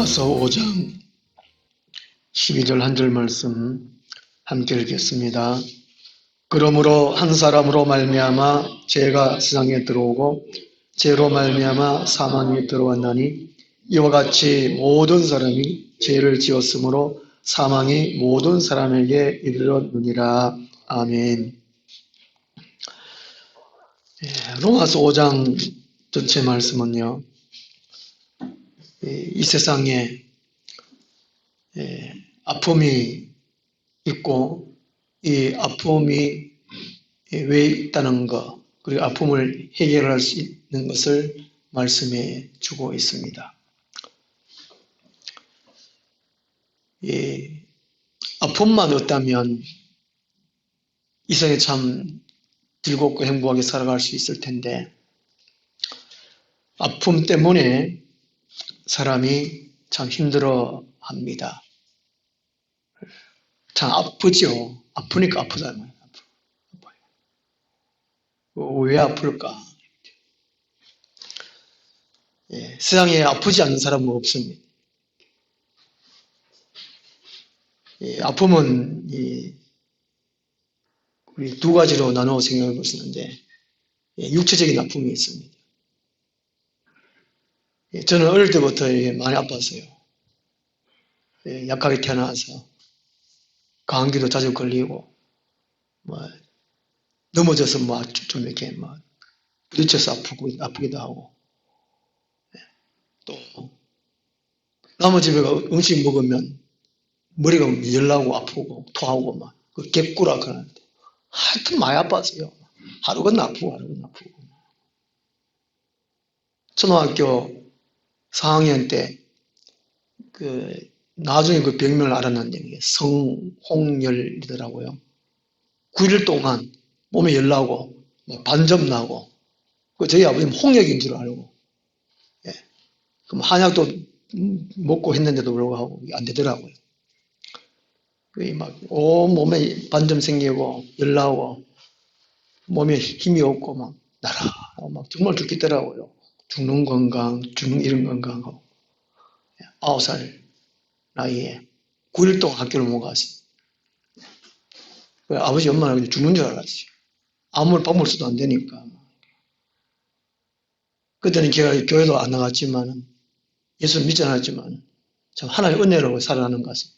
로마서 5장 12절 한 절 말씀 함께 읽겠습니다. 그러므로 한 사람으로 말미암아 죄가 세상에 들어오고 죄로 말미암아 사망이 들어왔나니 이와 같이 모든 사람이 죄를 지었으므로 사망이 모든 사람에게 이르렀느니라. 아멘. 로마서 5장 전체 말씀은요, 이 세상에 아픔이 있고 이 아픔이 왜 있다는 것, 그리고 아픔을 해결할 수 있는 것을 말씀해 주고 있습니다. 아픔만 없다면 이 세상에 참 즐겁고 행복하게 살아갈 수 있을 텐데, 아픔 때문에 사람이 참 힘들어 합니다. 참 아프죠. 아프니까 아프잖아요. 왜 아플까? 세상에 아프지 않는 사람은 없습니다. 아픔은 우리 두 가지로 나누어 생각해 볼 수 있는데, 육체적인 아픔이 있습니다. 저는 어릴 때부터 많이 아팠어요. 약하게 태어나서 감기도 자주 걸리고, 넘어져서 좀 이렇게 부딪혀서 아프기도 하고, 또 남의 집에 음식 먹으면 머리가 열나고 아프고 토하고 그 객구라 그러는데, 하여튼 많이 아팠어요. 하루 건너 아프고 하루 건너 아프고. 초등학교 4학년 때 나중에 그 병명을 알았는데 이게 성홍열이더라고요. 9일 동안 몸에 열나고 반점 나고, 저희 아버지는 홍역인 줄 알고, 그럼 한약도 먹고 했는데도 불구하고 안 되더라고요. 온 몸에 반점 생기고 열나고 몸에 힘이 없고 나라 정말 죽겠더라고요. 죽는 건강, 죽는 이런 건강하고. 9살 나이에 9일 동안 학교를 못 갔어요. 아버지 엄마는 죽는 줄 알았어요. 아무리 밥 먹어도 안 되니까. 그때는 제가 교회도 안 나갔지만, 예수 믿지 않았지만, 참 하나님의 은혜로 살아나는 것 같습니다.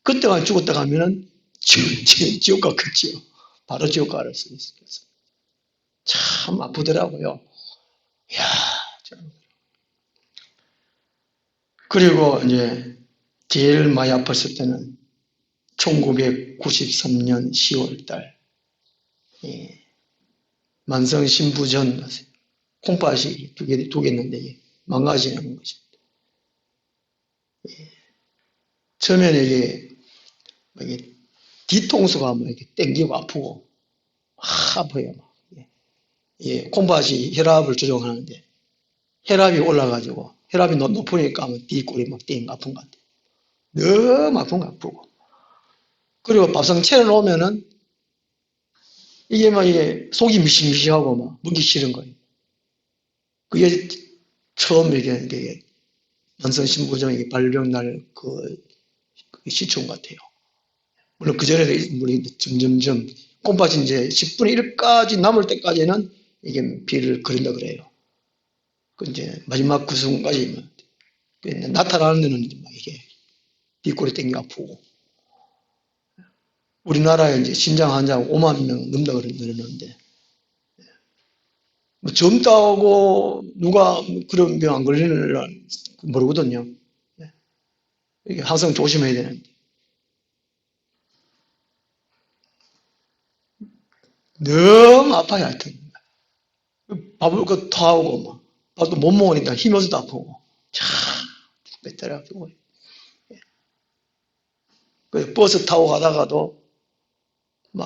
그때만 죽었다 가면은 지옥 갔겠지요. 바로 지옥 갈 수 있어요. 참 아프더라고요. 이야, 참. 그리고 이제 제일 많이 아팠을 때는 1993년 10월 달, 만성 신부전 콩팥이 두 개 있는데 망가지는 거죠. 처음에는 이게 뒤통수가 이렇게 땡기고 아프고 아파요. 콩팥이 혈압을 조정하는데 혈압이 올라가지고, 혈압이 높으니까 뒷골이 띵 아픈 것 같아요. 너무 아프고. 그리고 밥상 차려놓으면은 이게 속이 미시미시하고 먹기 싫은 거예요. 그게 처음 이게 만성신부전 발병 날 그 시초인 것 같아요. 물론 그 전에도 점점점 콩팥이 이제 10분의 1까지 남을 때까지는 이게 비를 그린다 그래요. 그 이제 마지막 그 순간까지 나타나는 데는 이게 뒷골이 땡겨 아프고. 우리나라에 이제 신장 환자가 5만 명 넘는다 그러는데, 젊다고 누가 그런 병 안 걸리는 모르거든요. 이게 항상 조심해야 되는데. 너무 아파요, 하여튼. 밥을 토하고 밥도 못 먹으니까 힘이 없어도 아프고. 참, 배터리 아프고. 버스 타고 가다가도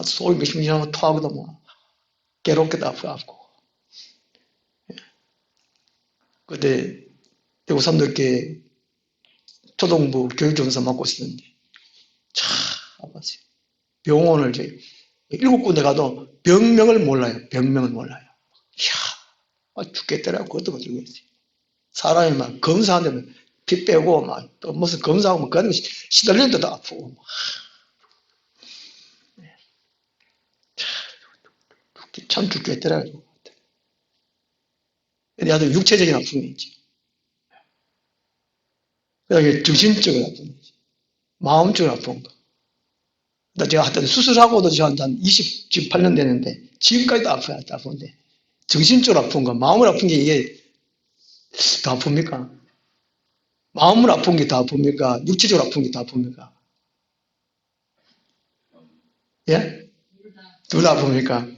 속이 미심미심하고 토하고도 괴롭게도 아프고. 그때 대구 삼덕교회 초등부 교육전사 맡고 있었는데 참 아팠어요. 병원을 7군데 가도 병명을 몰라요. 이야, 죽겠더라고. 그것도 모르겠어요. 사람이 검사하는데 피 빼고 막 또 무슨 검사하고 뭐 그런 거 시달릴 때도 아프고 참 죽겠더라고요. 근데 아주 육체적인 아픔이 있지. 그다음에 정신적인 아픔이지. 마음적인 아픈 거. 제가 하여튼 수술하고도 저한 28년 되는데 지금까지도 아픈데 정신적으로 아픈 거, 마음을 아픈 게 이게 더 아픕니까? 마음을 아픈 게 더 아픕니까? 육체적으로 아픈 게 더 아픕니까? 예? 둘 다 아픕니까?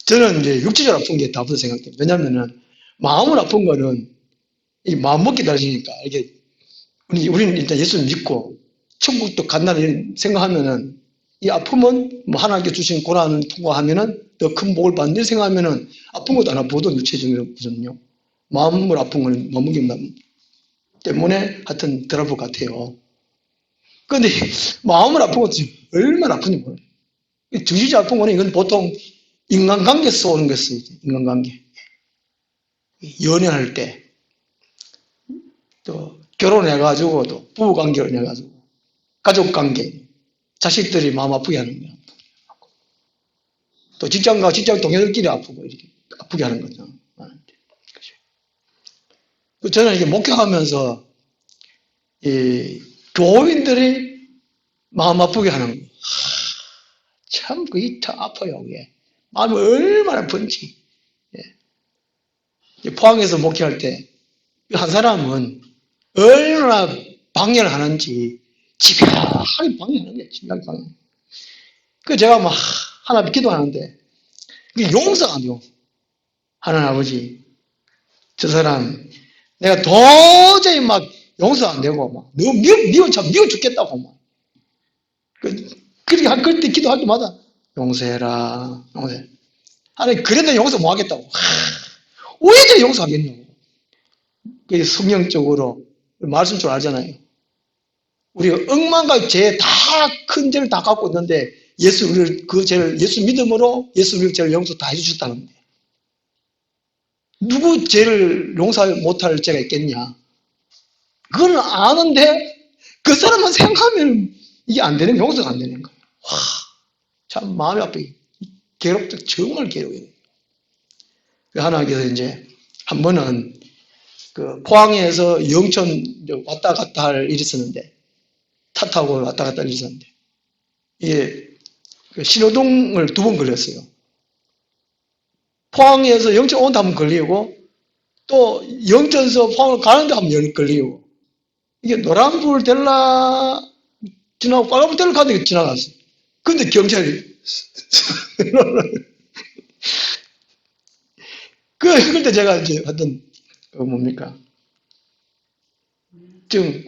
저는 이제 육체적으로 아픈 게 더 아프다고 생각해요. 왜냐면은 마음을 아픈 거는 이 마음 먹기 다르니까 이게 우리는 일단 예수 믿고 천국도 간다는 생각하면은 이 아픔은 뭐 하나님께 주신 고난을 통과하면은 더 큰 복을 받는 생각하면은 아픈 것도 안 아프거든 육체적으로는요. 마음을 아픈 건 머무기 때문에 하여튼 덜 아플 것 같아요. 그런데 마음을 아픈 것도 얼마나 아픈지 몰라요. 정신이 아픈 거는 이건 보통 인간관계에서 오는 것이죠. 인간관계. 연애할 때, 또 결혼해가지고 또 부부관계로 해가지고 가족관계, 자식들이 마음 아프게 하는 거야. 또 직장과 직장 동료들끼리 아프고 이렇게 아프게 하는 거죠. 저는 이게 목회하면서 이 교인들이 마음 아프게 하는 거. 참 그게 참 아파요. 그게. 마음이 얼마나 아픈지. 포항에서 목회할 때 한 사람은 얼마나 방해를 하는지 집요하게 방해하는 거예요. 집요하게 방해. 그 제가 막 하나 기도하는데 그게 용서가 안 돼요. 하나님 아버지, 저 사람 내가 도저히 막 용서 안 되고 막 너무 미워 죽겠다고 막. 그렇게 그때 기도할 때마다 용서해라, 용서해. 하나님 그래도 용서 못 하겠다고. 왜 저 용서하겠냐고. 그게 성경적으로 말씀 줄 알잖아요. 우리가 억만 가지 죄 다 큰 죄를 다 갖고 있는데 예수 우리를 그 죄를 예수 믿음으로 예수 우리를 죄를 용서 다 해주셨다는데 누구 죄를 용서 못할 죄가 있겠냐? 그걸 아는데 그 사람만 생각하면 이게 안 되는 용서가 안 되는 거예요. 와, 참 마음이 아프게 괴롭다 정말 괴로워요. 하나님께서 이제 한 번은 그 포항에서 영천 왔다 갔다 할 일이 있었는데 차 타고 왔다 갔다 할 일이 있었는데 이게 신호등을 2번 걸렸어요. 포항에서 영천 온데 한 번 걸리고 또 영천에서 포항을 가는데 한 번 걸리고 이게 노란불 될라 지나고 빨간불 될라 가는데 지나갔어요. 근데 경찰이 그때 제가 이제 하여튼 뭡니까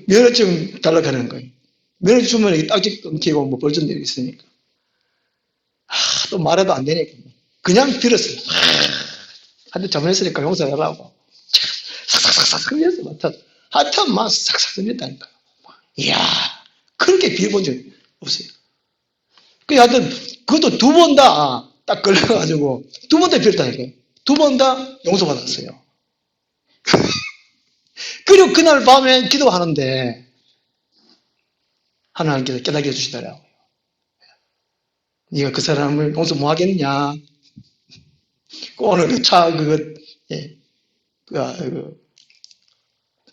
면허증 달라고 하는 거예요. 면허증 주면 딱지 끊기고 뭐 벌점 내리 있으니까 또 말해도 안 되니까 그냥 들었어요. 하여튼 잘못했으니까 용서해라고 삭삭삭삭 흘렸어. 하여튼 막 삭삭 흘렸다니까. 이야 그렇게 비해본 적 없어요. 그 하여튼 그것도 2번 다 딱 걸려가지고 2번 다 비었다니까요. 2번 다 용서받았어요. 그리고 그날 밤에 기도하는데 하나님께서 깨닫게 해주시더라고요. 네가 그 사람을 용서 못 하겠냐? 오늘 그 차 그거 예,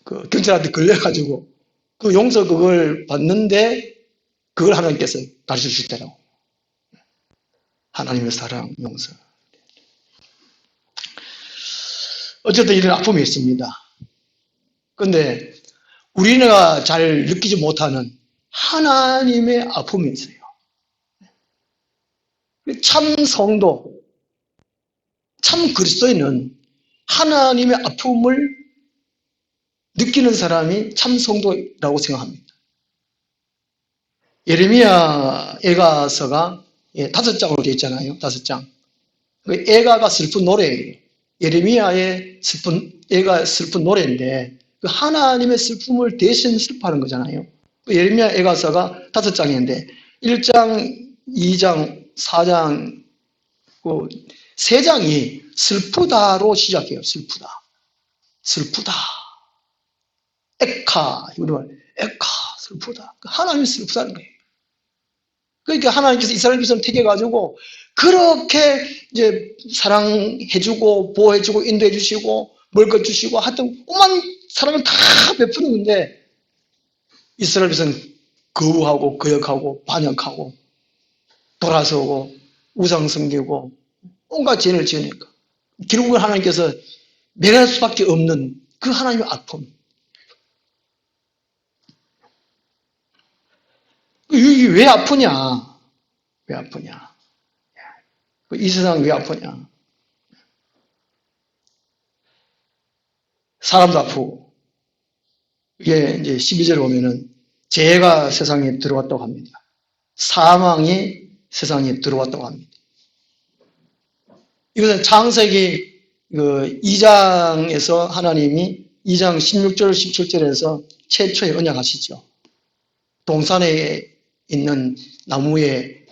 그 경찰한테 걸려가지고 그 용서 그걸 받는데 그걸 하나님께서 가르쳐 주시더라고. 하나님의 사랑, 용서. 어쨌든 이런 아픔이 있습니다. 근데 우리가 잘 느끼지 못하는 하나님의 아픔이 있어요. 참 성도, 참 그리스도인은 하나님의 아픔을 느끼는 사람이 참 성도라고 생각합니다. 예레미야 애가서가 5장으로 되어 있잖아요. 5장. 그 애가가 슬픈 노래예요. 예레미야의 애가 슬픈 노래인데 그 하나님의 슬픔을 대신 슬퍼하는 거잖아요. 예레미야 애가서가 5장인데 1장, 2장, 4장, 3장이 슬프다로 시작해요. 슬프다. 슬프다. 에카, 우리말 에카, 슬프다. 하나님이 슬프다는 거예요. 그러니까 하나님께서 이스라엘 백성을 택해가지고 그렇게 이제 사랑해주고 보호해주고 인도해주시고 먹을 것 주시고 하여튼 오만 사랑을 다 베푸는데 이스라엘 백성은 거부하고 거역하고 반역하고 돌아서고 우상 섬기고 온갖 죄를 지으니까 결국은 하나님께서 멸할 수밖에 없는 그 하나님의 아픔. 이게 왜 아프냐? 왜 아프냐? 이 세상 왜 아프냐? 사람도 아프고. 이게 이제 12절에 보면은 죄가 세상에 들어왔다고 합니다. 사망이 세상에 들어왔다고 합니다. 이것은 창세기 2장에서 하나님이 2장 16절, 17절에서 최초의 언약하시죠. 동산에 있는 나무의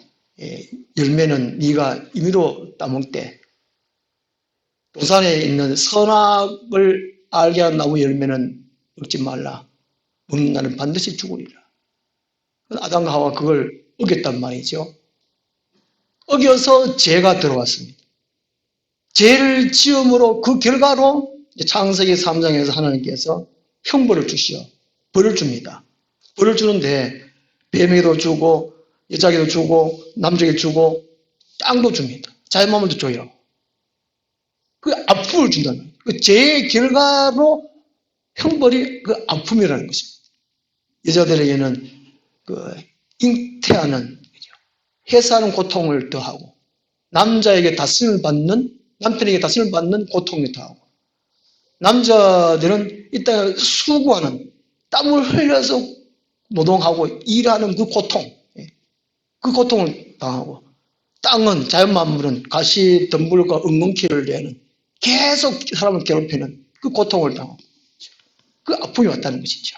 열매는 네가 임의로 따먹되 동산에 있는 선악을 알게 하는 나무 열매는 먹지 말라. 먹는 날은 반드시 죽으리라. 아담과 하와 그걸 어겼단 말이죠. 어겨서 죄가 들어왔습니다. 죄를 지음으로 그 결과로 창세기 3장에서 하나님께서 형벌을 주시어 벌을 줍니다. 벌을 주는데 뱀에게도 주고 여자에게도 주고 남자에게 주고 땅도 줍니다. 자연만물도 줘요. 그 아픔을 준다는 거예요. 그 죄의 결과로 형벌이 그 아픔이라는 것입니다. 여자들에게는 그 잉태하는 해사하는 고통을 더하고 남자에게 다스림을 받는 남편에게 다스림을 받는 고통을 더하고 남자들은 이 땅에 수고하는 땀을 흘려서 노동하고 일하는 그 고통, 그 고통을 당하고 땅은 자연만물은 가시, 덤불과 엉겅퀴를 내는 계속 사람을 괴롭히는 그 고통을 당하고 그 아픔이 왔다는 것이죠.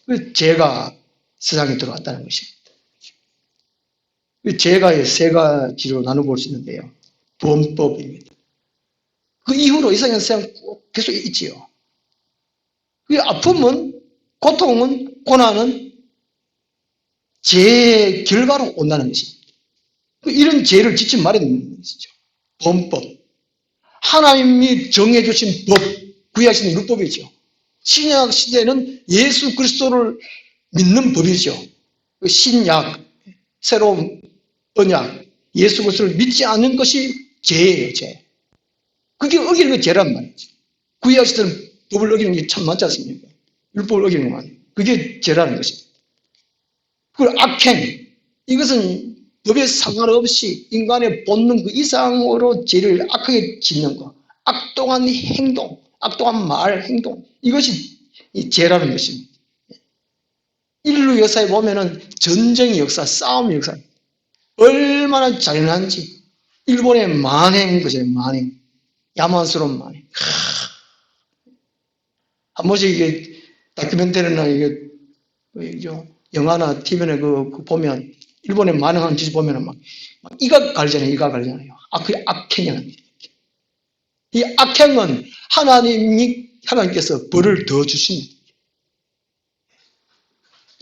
그 죄가 세상에 들어왔다는 것입니다. 그 죄가 세 가지로 나눠볼 수 있는데요. 범법입니다. 그 이후로 이스라엘 세상 계속 있지요. 그 아픔은, 고통은, 고난은 죄의 결과로 온다는 것입니다. 이런 죄를 짓지 말아야 되는 것이죠. 범법. 하나님이 정해주신 법, 구약시대 율법이죠. 신약 시대는 예수 그리스도를 믿는 법이죠. 신약, 새로운 언약, 예수 그리스도를 믿지 않는 것이 죄예요, 죄. 그게 어기는 게 죄란 말이죠. 구약시대는 법을 어기는 게 참 많지 않습니까? 율법을 어기는 것만. 그게 죄라는 것입니다. 그리고 악행, 이것은 법에 상관없이 인간의 본능 그 이상으로 죄를 악하게 짓는 것, 악독한 행동, 악독한 말, 행동, 이것이 죄라는 것입니다. 인류 역사에 보면은 전쟁의 역사, 싸움의 역사, 얼마나 잔인한지, 일본의 만행, 그죠, 만행. 야만스러운 만행. 한 번씩 이게 다큐멘터리나 이게 영화나 TV나 그 보면 일본의 만행하는 짓 보면은 막 이가 갈잖아요. 이가 갈잖아요. 그게 악행이랍니다. 이 악행은 하나님께서 벌을 더 주십니다.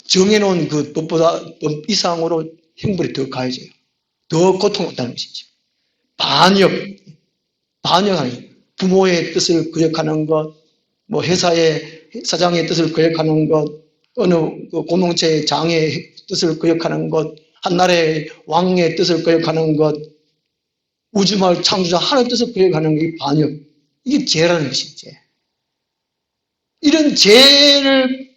정해놓은 그 법보다 법 이상으로 형벌이 더 가해져요. 더 고통받다는 것이죠. 반역하는 부모의 뜻을 거역하는 것, 뭐 회사의 사장의 뜻을 거역하는 것, 어느 공동체의 장의 뜻을 거역하는 것, 한 나라의 왕의 뜻을 거역하는 것, 우주마을 창조자 하나님의 뜻을 거역하는 게 반역. 이게 죄라는 것이지. 이런 죄를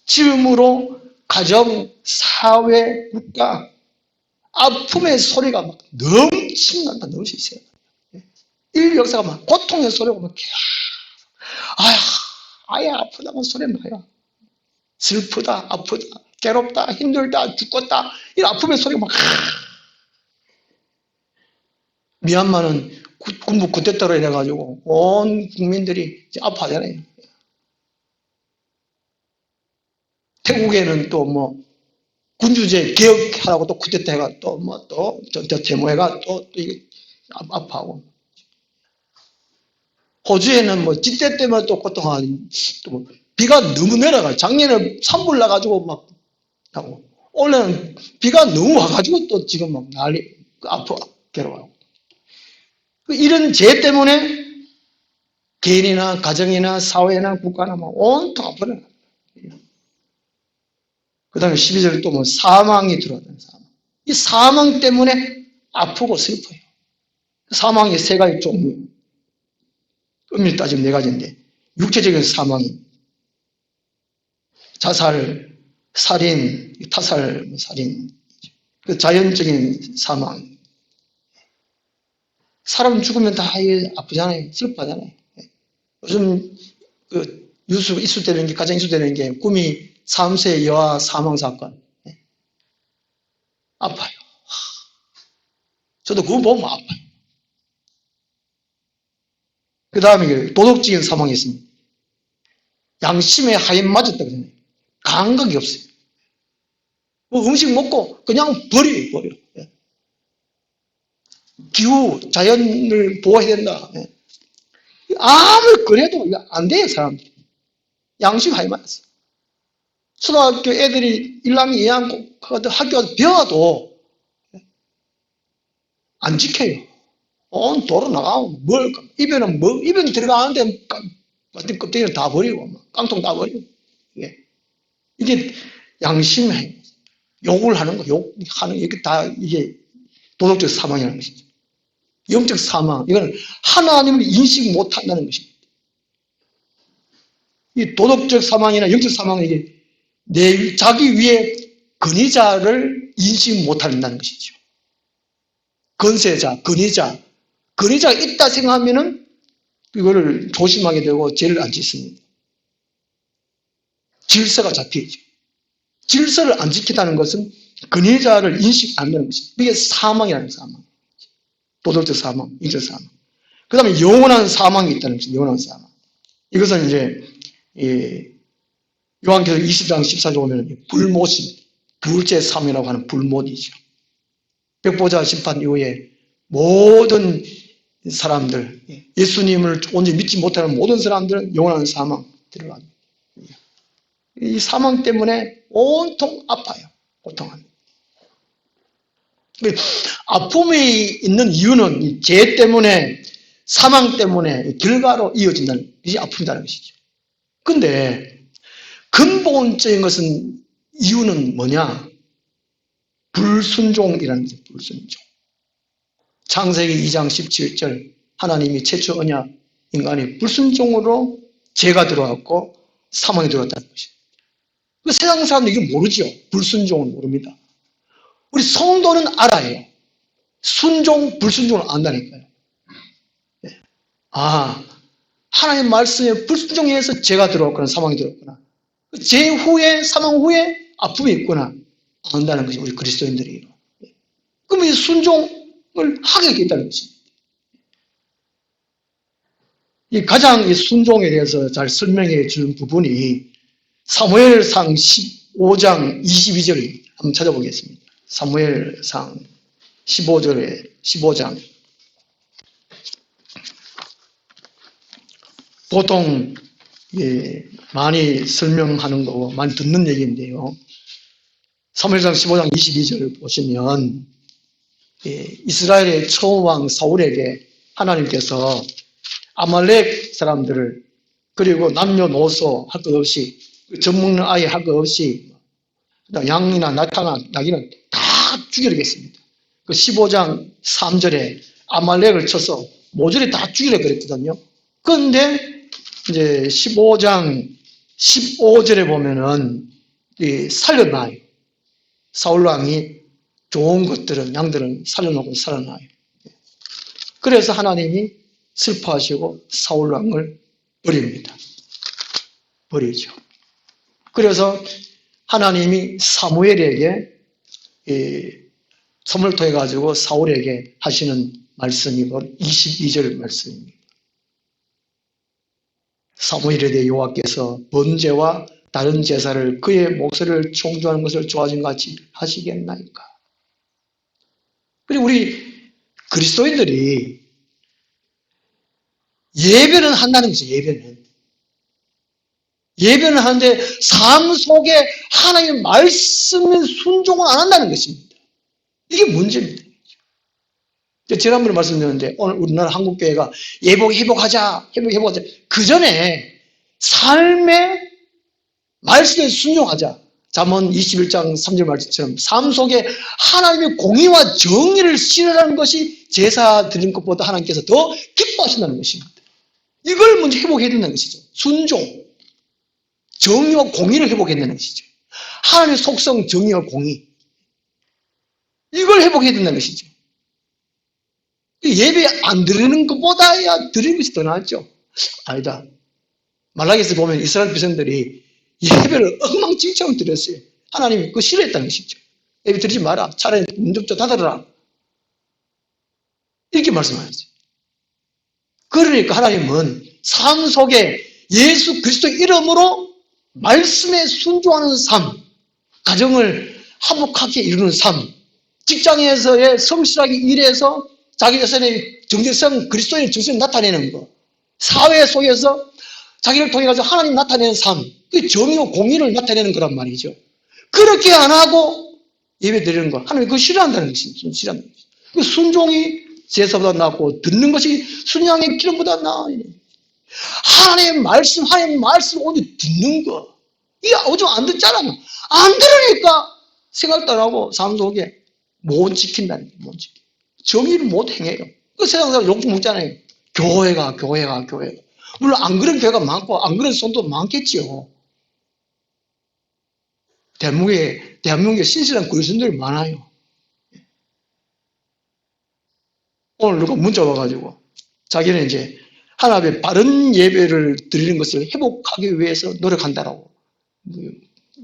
지음으로 가정, 사회, 국가 아픔의 소리가 막 넘친단다. 넘치세요. 인류 역사가 막 고통의 소리가 막 아야 아프다는 소리 나요. 슬프다, 아프다, 괴롭다, 힘들다, 죽겠다 이런 아픔의 소리가 막 미얀마는 군부 쿠데타로 인해가지고 온 국민들이 아파하잖아요. 태국에는 또 뭐 군주제 개혁하라고 또 쿠데타 해가 또 뭐 또 데모해가 또 이게 아파하고 호주에는 뭐 집대 때문에 또 고통하는 또 비가 너무 내려가. 작년에 산불 나가지고 막 하고, 올해는 비가 너무 와가지고 또 지금 막 난리, 아파, 괴로워요. 이런 죄 때문에 개인이나 가정이나 사회나 국가나 막 온통 아파요. 그 다음에 12절에 또 뭐 사망이 들어왔다는 사망. 이 사망 때문에 아프고 슬퍼요. 사망이 세 가지 종류. 엄밀히 따지면 네 가지인데, 육체적인 사망이 자살, 살인, 타살, 살인, 그 자연적인 사망. 사람 죽으면 다 아프잖아요. 슬퍼하잖아요. 요즘 그 뉴스 이슈되는 게, 가장 이슈되는 게 꿈이 3세 여아 사망 사건. 아파요. 저도 그거 보면 아파요. 그 다음에 도덕적인 사망이 있습니다. 양심의 하인 맞았다고 생각해요. 감각이 없어요. 뭐 음식 먹고 그냥 버려. 기후, 자연을 보호해야 된다. 아무리 그래도 안 돼요, 사람들이. 양심 하인 맞았어요. 초등학교 애들이 1학년, 2학년 학교 가서 배워도 안 지켜요. 온 도로 나가고 입에는 입에는 들어가는데 같은 껍데기를 다 버리고 깡통 다 버리고 이게 양심의 욕을 하는 거, 욕하는 이게 다 이게 도덕적 사망이라는 것이죠. 영적 사망, 이거는 하나님을 인식 못한다는 것입니다. 이 도덕적 사망이나 영적 사망은 이게 자기 위에 권위자를 인식 못한다는 것이죠. 건세자, 권위자가 있다 생각하면은 이거를 조심하게 되고 죄를 안 짓습니다. 질서가 잡히죠. 질서를 안 지키다는 것은 권위자를 인식 안 하는 것입니다. 이게 사망이라는 사망. 도덕적 사망, 인적 사망. 그 다음에 영원한 사망이 있다는 것입니다. 영원한 사망. 이것은 이제 요한계시록 20장 14절 보면 불못입니다. 둘째 사망이라고 하는 불못이죠. 백보자 심판 이후에 모든 사람들, 예수님을 온전히 믿지 못하는 모든 사람들은 영원한 사망 들어갑니다. 이 사망 때문에 온통 아파요. 고통합니다. 아픔이 있는 이유는 죄 때문에, 사망 때문에 결과로 이어진다는 것이 아픔이라는 것이죠. 근데 근본적인 것은, 이유는 뭐냐? 불순종이라는 것이죠. 불순종. 창세기 2장 17절 하나님이 최초 언약 인간이 불순종으로 죄가 들어왔고 사망이 들어왔다는 것입니다. 세상 사람들 이거 모르죠. 불순종은 모릅니다. 우리 성도는 알아요. 순종, 불순종을 안다니까요. 하나님 말씀에 불순종해서 죄가 들어왔거나 사망이 들어왔거나 죄 후에, 사망 후에 아픔이 있구나 안다는 것이 우리 그리스도인들이에요. 그럼 이 순종을 하게 되겠다는 것입니다. 가장 이 순종에 대해서 잘 설명해 주는 부분이 사무엘상 15장 22절 한번 찾아보겠습니다. 사무엘상 15장. 보통 많이 설명하는 거, 많이 듣는 얘기인데요. 사무엘상 15장 22절을 보시면 이스라엘의 처음 왕 사울에게 하나님께서 아말렉 사람들을, 그리고 남녀노소 할 것 없이, 젖먹는 아이 할 것 없이, 양이나 나귀는 다 죽여야겠습니다. 그 15장 3절에 아말렉을 쳐서 모조리 다 죽이려 그랬거든요. 그런데 이제 15장 15절에 보면은 살려놔요. 사울왕이 좋은 것들은, 양들은 살려놓고 살아나요. 그래서 하나님이 슬퍼하시고 사울왕을 버립니다. 버리죠. 그래서 하나님이 사무엘에게 선물 통해 가지고 사울에게 하시는 말씀이 바로 22절 말씀입니다. 사무엘에 대해 여호와께서 번제와 다른 제사를 그의 목소리를 청조하는 것을 좋아하신 것 같이 하시겠나이까. 그리고 우리 그리스도인들이 예배는 한다는 것이죠. 예배는. 예배는 하는데 삶 속에 하나님의 말씀에 순종을 안 한다는 것입니다. 이게 문제입니다. 지난번에 말씀드렸는데 오늘 우리나라 한국교회가 회복하자. 그 전에 삶의 말씀에 순종하자. 잠언 21장 3절 말씀처럼 삶 속에 하나님의 공의와 정의를 실현하는 것이 제사 드리는 것보다 하나님께서 더 기뻐하신다는 것입니다. 이걸 먼저 회복해야 된다는 것이죠. 순종, 정의와 공의를 회복해야 된다는 것이죠. 하나님의 속성, 정의와 공의, 이걸 회복해야 된다는 것이죠. 예배 안 드리는 것보다야 드리는 것이 더 낫죠. 아니다. 말라기에서 보면 이스라엘 백성들이 예배를 엉망진창으로 드렸어요. 하나님이 그거 싫어했다는 것이죠. 예배 드리지 마라. 차라리 문접자 닫아라. 이렇게 말씀하셨어요. 그러니까 하나님은 삶 속에 예수 그리스도 이름으로 말씀에 순종하는 삶, 가정을 화목하게 이루는 삶, 직장에서의 성실하게 일해서 자기 자신의 정체성, 그리스도의 정체성을 나타내는 것, 사회 속에서 자기를 통해 가지고 하나님 나타내는 삶, 그 정의와 공의를 나타내는 거란 말이죠. 그렇게 안 하고 예배 드리는 거, 하나님 그거 싫어한다는 것입니다. 싫어한다는 것입니다. 그 순종이 제사보다 낫고 듣는 것이 순양의 기름보다 나아. 하나님의 말씀 오늘 듣는 거. 이게 오죽 안 듣잖아. 안 들으니까 생각도 안 하고 삶 속에 못 지킨다는 거예요. 못 지켜. 정의를 못 행해요. 그 세상 사람 욕 먹잖아요. 교회가. 물론 안 그런 교회가 많고 안 그런 성도 많겠지요. 대한민국에 신실한 그리스도인들이 많아요. 오늘 누가 문자 와가지고 자기는 이제 하나님의 바른 예배를 드리는 것을 회복하기 위해서 노력한다라고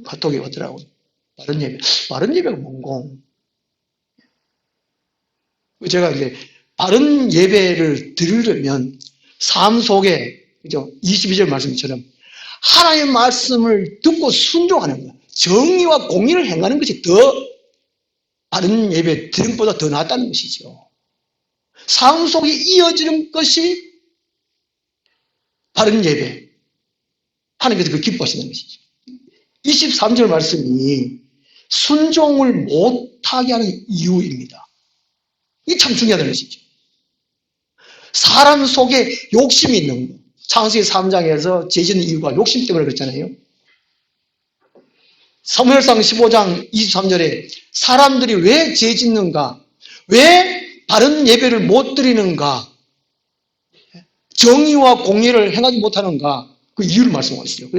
카톡이 오더라고요. 바른 예배가 뭔고? 제가 이제 바른 예배를 드리려면 삶 속에, 그죠? 22절 말씀처럼 하나님의 말씀을 듣고 순종하는 거예요. 정의와 공의를 행하는 것이 더 바른 예배 드리는 것보다 더 낫다는 것이죠. 삶 속에 이어지는 것이 바른 예배. 하나님께서 그 기뻐하시는 것이죠. 23절 말씀이 순종을 못하게 하는 이유입니다. 이게 참 중요하다는 것이죠. 사람 속에 욕심이 있는 거. 창세기 3장에서 죄짓는 이유가 욕심 때문에 그렇잖아요. 사무엘상 15장 23절에 사람들이 왜 죄짓는가? 왜 바른 예배를 못 드리는가? 정의와 공의를 행하지 못하는가? 그 이유를 말씀하고 있어요.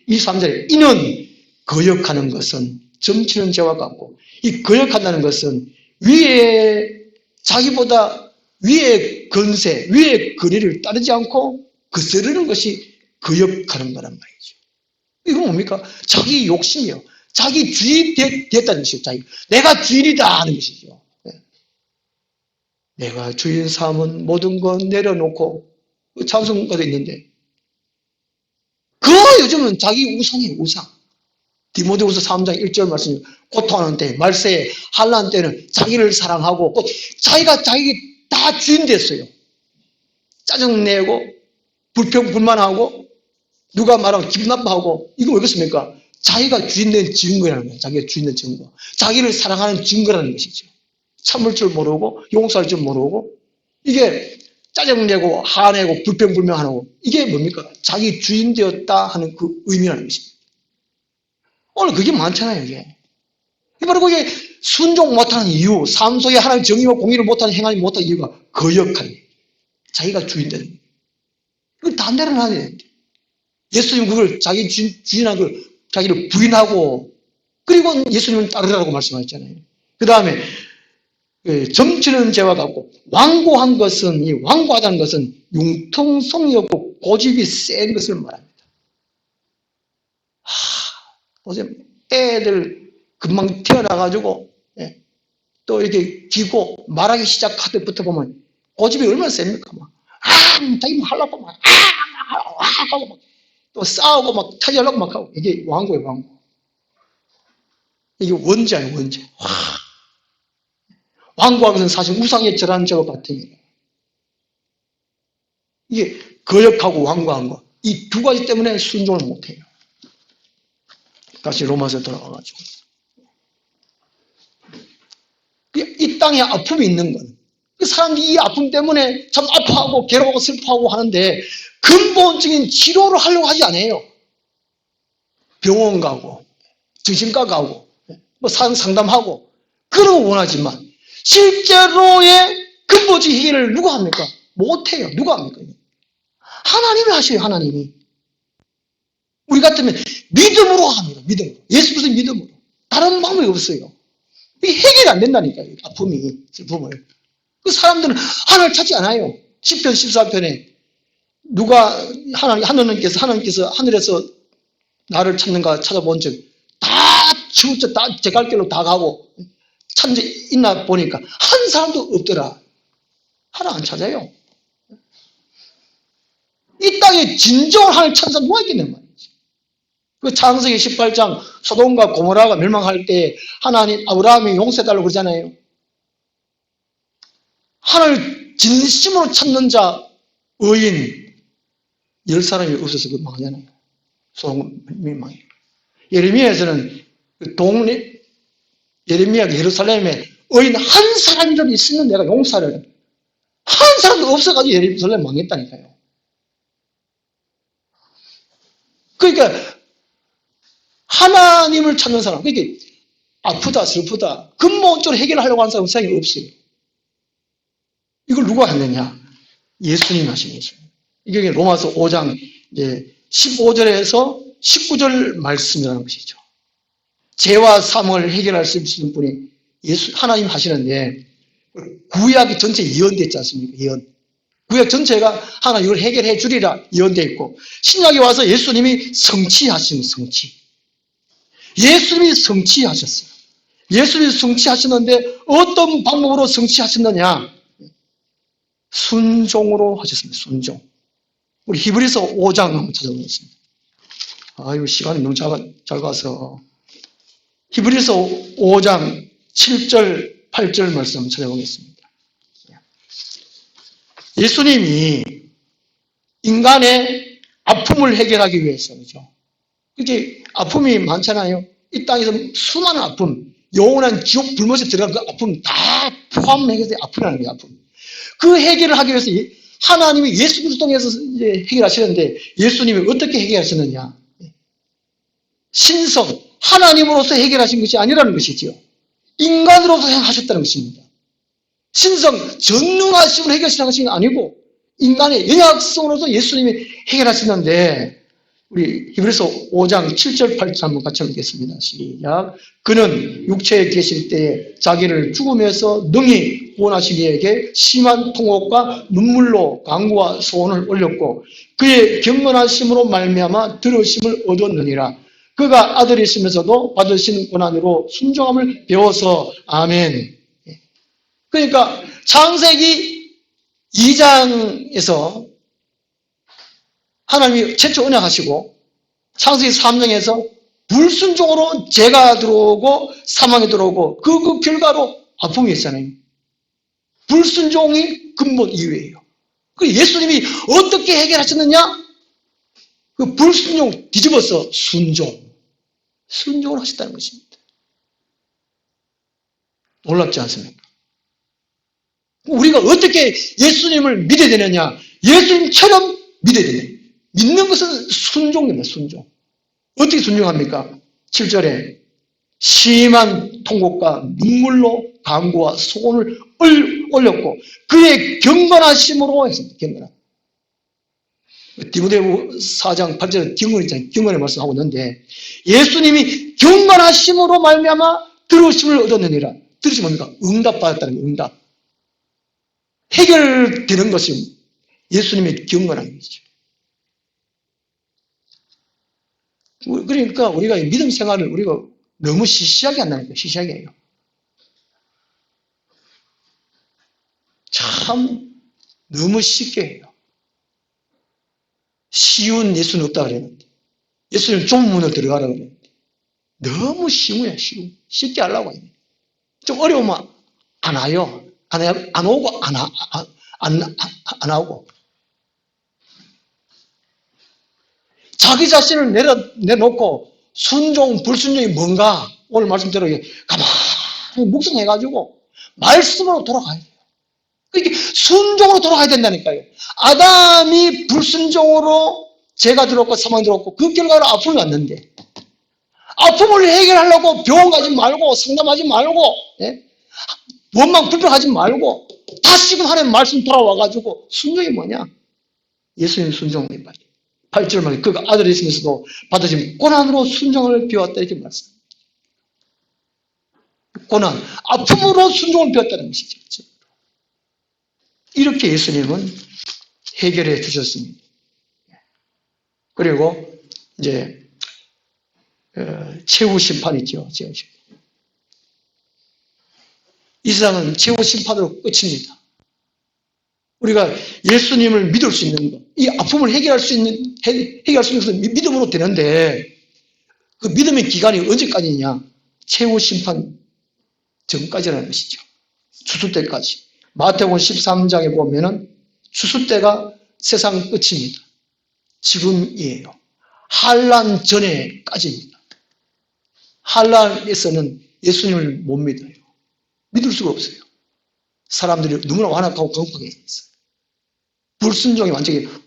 23절에 이는 거역하는 것은 점치는 죄와 같고, 이 거역한다는 것은 자기보다 위의 건세, 위의 거리를 따르지 않고 거스르는 것이 거역하는 거란 말이죠. 이건 뭡니까? 자기 욕심이에요. 자기 주인이 됐다는 것이죠. 내가 주인이다 하는 것이죠. 내가 주인 삼은 모든 건 내려놓고 찬송가도 있는데 그 요즘은 자기 우상이에요. 우상. 디모데후서 3장 1절 말씀, 고통하는 때, 말세에 환난 때는 자기를 사랑하고 자기가 다 주인 됐어요. 짜증내고 불평불만하고 누가 말하면 기분 나빠하고. 이거 왜 그렇습니까? 자기가 주인된 증거라는 거예요. 자기가 주인된 증거. 자기를 사랑하는 증거라는 것이죠. 참을 줄 모르고 용서할 줄 모르고 이게 짜증내고 화내고 불평불명하고 이게 뭡니까? 자기 주인 되었다 하는 그 의미라는 것입니다. 오늘 그게 많잖아요. 이게 바로 그게 순종 못하는 이유, 삶 속에 하나님의 정의와 공의를 못하는 행하지 못하는 이유가 거역하는 거예요. 자기가 주인 되는 거예요. 그걸 다 내려놔야 되는데 예수님 그걸 자기 주인한 걸 자기를 부인하고 그리고 예수님은 따르라고 말씀하셨잖아요. 그 다음에 점치는 죄와 같고 완고한 것은 이 완고하다는 것은 융통성이 없고 고집이 센 것을 말합니다. 보세요. 애들 금방 태어나가지고 또 이렇게 기고 말하기 시작할 때부터 보면 고집이 얼마나 셉니까? 자기 하려고 막 하고 막 또 싸우고 막 차지하려고 막 하고 이게 왕고예요, 왕고. 이게 원죄예요, 원죄. 왕고하는 것은 사실 우상의 절한 죄와 같은 거예요. 이게 거역하고 왕고한 거. 이 두 가지 때문에 순종을 못해요. 다시 로마서 돌아와가지고. 이 땅에 아픔이 있는 건, 그 사람들이 이 아픔 때문에 참 아파하고 괴로워하고 슬퍼하고 하는데 근본적인 치료를 하려고 하지 않아요. 병원 가고, 정신과 가고, 뭐 상담하고, 그런 거 원하지만, 실제로의 근본적인 해결을 누가 합니까? 못해요. 누가 합니까? 하나님이 하셔요, 하나님이. 우리 같으면 믿음으로 합니다. 믿음으로. 예수 그리스도 믿음으로. 다른 방법이 없어요. 이게 해결이 안 된다니까요. 아픔이, 슬픔을. 그 사람들은 하나님을 찾지 않아요. 10편, 14편에 누가 하나님께서 하늘에서 나를 찾는가 찾아본 적 다 치우쳐 다 제 갈 길로 다 가고 찾는 적 있나 보니까 한 사람도 없더라. 하나 안 찾아요. 이 땅에 진정을 하나님 찾는 사람 누가 있겠냐 말이지. 그 창세기 18장 소돔과 고모라가 멸망할 때 하나님 아브라함이 용서해달라고 그러잖아요. 하나님을 진심으로 찾는 자 의인 10사람이 없어서 그 망하잖아요. 소돔이 망해요. 예레미야에서는 예레미야가 예루살렘에 의인 한 사람이라도 있으면 내가 용서를 해. 한 사람도 없어가지고 예루살렘 망했다니까요. 그러니까 하나님을 찾는 사람, 그러니까 아프다 슬프다 근본적으로 해결하려고 하는 사람은 세상에 없어요. 이걸 누가 했느냐? 예수님이 하신 예수님. 이게 로마서 5장 15절에서 19절 말씀이라는 것이죠. 죄와 사망을 해결할 수 있는 분이 하나님 하시는데 구약 전체 예언되어 있지 않습니까? 예언. 구약 전체가 하나 이걸 해결해 주리라 예언되어 있고 신약에 와서 예수님이 성취하신 성취. 예수님이 성취하셨어요. 예수님이 성취하셨는데 어떤 방법으로 성취하셨느냐? 순종으로 하셨습니다. 순종. 우리 히브리서 5장 한번 찾아보겠습니다. 아유, 시간이 너무 짧아서. 히브리서 5장 7절, 8절 말씀 찾아보겠습니다. 예수님이 인간의 아픔을 해결하기 위해서, 그죠? 이렇게 아픔이 많잖아요. 이 땅에서 수많은 아픔, 영원한 지옥 불못에 들어간 그 아픔 다 포함해서 아픔이라는 거예요, 아픔. 그 해결을 하기 위해서 하나님이 예수 그리스도 통해서 해결하시는데 예수님이 어떻게 해결하셨느냐? 신성, 하나님으로서 해결하신 것이 아니라는 것이지요. 인간으로서 하셨다는 것입니다. 신성, 전능하심으로 해결하시는 것이 아니고 인간의 연약성으로서 예수님이 해결하시는데 우리 히브리서 5장 7절 8절 한번 같이 읽겠습니다. 시작. 그는 육체에 계실 때에 자기를 죽음에서 능히 구원하시기 위해 심한 통곡과 눈물로 간구와 소원을 올렸고 그의 경건하심으로 말미암아 들으심을 얻었느니라. 그가 아들이시면서도 받으신 고난으로 순종함을 배워서 아멘. 그러니까 창세기 2장에서 하나님이 최초 언약하시고 창세기 3장에서 불순종으로 죄가 들어오고 사망이 들어오고 그 결과로 아픔이 있잖아요. 불순종이 근본 이유예요. 그 예수님이 어떻게 해결하셨느냐? 그 불순종 뒤집어서 순종을 하셨다는 것입니다. 놀랍지 않습니까? 우리가 어떻게 예수님을 믿어야 되느냐? 예수님처럼 믿어야 되느냐? 믿는 것은 순종입니다. 순종. 어떻게 순종합니까? 7절에 심한 통곡과 눈물로 간구와 소원을 올렸고 그의 경건하심으로 했습니다. 경건함. 디모데후 4장 8절에 경건의 말씀하고 있는데 예수님이 경건하심으로 말미암아 들으심을 얻었느니라. 들으심 뭡니까? 응답받았다는 거예요. 응답. 해결되는 것이 예수님의 경건한 것이죠. 그러니까 우리가 믿음 생활을 우리가 너무 시시하게 한다는 거예요. 시시하게 해요. 참 너무 쉽게 해요. 쉬운 예수는 없다 그랬는데 예수님 좁은 문을 들어가라 그랬는데 너무 쉬운 거야. 쉬운. 쉽게 하려고 해요. 좀 어려우면 안 와요. 안 오고 안 하고 자기 자신을 내놓고 순종, 불순종이 뭔가 오늘 말씀대로 가만히 묵상해가지고 말씀으로 돌아가야 돼요. 그러니까 순종으로 돌아가야 된다니까요. 아담이 불순종으로 죄가 들었고 사망이 들었고 그 결과로 아픔이 왔는데 아픔을 해결하려고 병원 가지 말고 상담하지 말고 원망 불평하지 말고 다시금 하나님 말씀 돌아와가지고 순종이 뭐냐? 예수님 순종이 말이에요. 8절 말에 그가 아들이 있으면서도 받으신 고난으로 순종을 배웠다 이렇게 말씀합니다. 고난, 아픔으로 순종을 배웠다는 것이죠. 이렇게 예수님은 해결해 주셨습니다. 그리고 이제 최후 심판이죠. 최후 심판. 이 세상은 최후 심판으로 끝입니다. 우리가 예수님을 믿을 수 있는 것, 이 아픔을 해결할 수 있는 것은 믿음으로 되는데 그 믿음의 기간이 언제까지냐? 최후 심판 전까지라는 것이죠. 추수 때까지. 마태복음 13장에 보면은 추수 때가 세상 끝입니다. 지금이에요. 환난 전에까지입니다. 환난에서는 예수님을 못 믿어요. 믿을 수가 없어요. 사람들이 너무나 완악하고 강팍해 있어요. 불순종이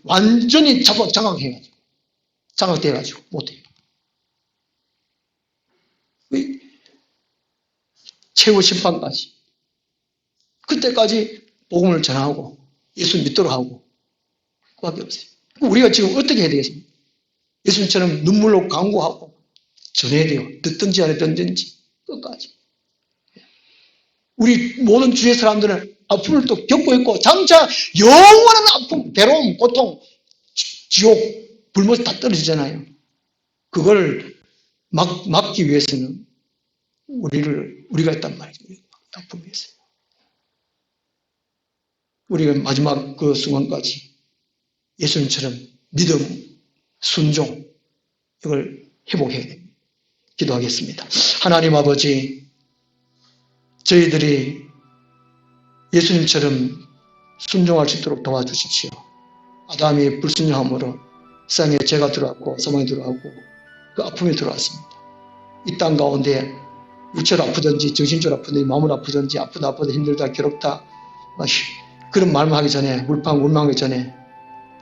완전히 장악돼가지고 못해요. 최후 심판까지. 그때까지 복음을 전하고 예수 믿도록 하고 그밖에 없어요. 우리가 지금 어떻게 해야 되겠습니까? 예수님처럼 눈물로 강구하고 전해야 돼요. 듣든지 안 듣든지 끝까지. 우리 모든 주의 사람들은 아픔을 또 겪고 있고 장차 영원한 아픔, 괴로움, 고통, 지옥, 불못이 다 떨어지잖아요. 그걸 막기 위해서는 우리가 있단 말이죠. 아픔 위해서. 우리가 마지막 그 순간까지 예수님처럼 믿음, 순종 이걸 회복해야 됩니다. 기도하겠습니다. 하나님 아버지, 저희들이 예수님처럼 순종할 수 있도록 도와주십시오. 아담이 불순종함으로 세상에 죄가 들어왔고 사망이 들어왔고 그 아픔이 들어왔습니다. 이 땅 가운데 육체로 아프든지 정신적으로 아프든지 마음으로 아프든지 아프다 힘들다 괴롭다 그런 말만 하기 전에 울망하기 전에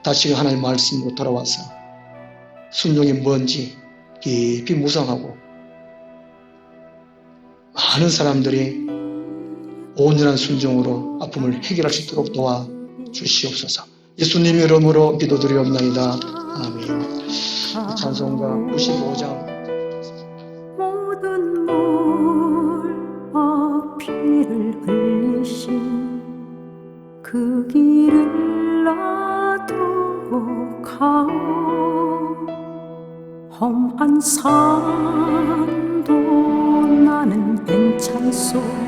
다시 하나님의 말씀으로 돌아와서 순종이 뭔지 깊이 묵상하고 많은 사람들이 온전한 순종으로 아픔을 해결할 수 있도록 도와주시옵소서. 예수님의 이름으로 기도드리옵나이다. 아멘. 찬송가 95장. 모든 물과 피를 흘리신 그 길을 나도 가오. 험한 산도 나는 괜찮소.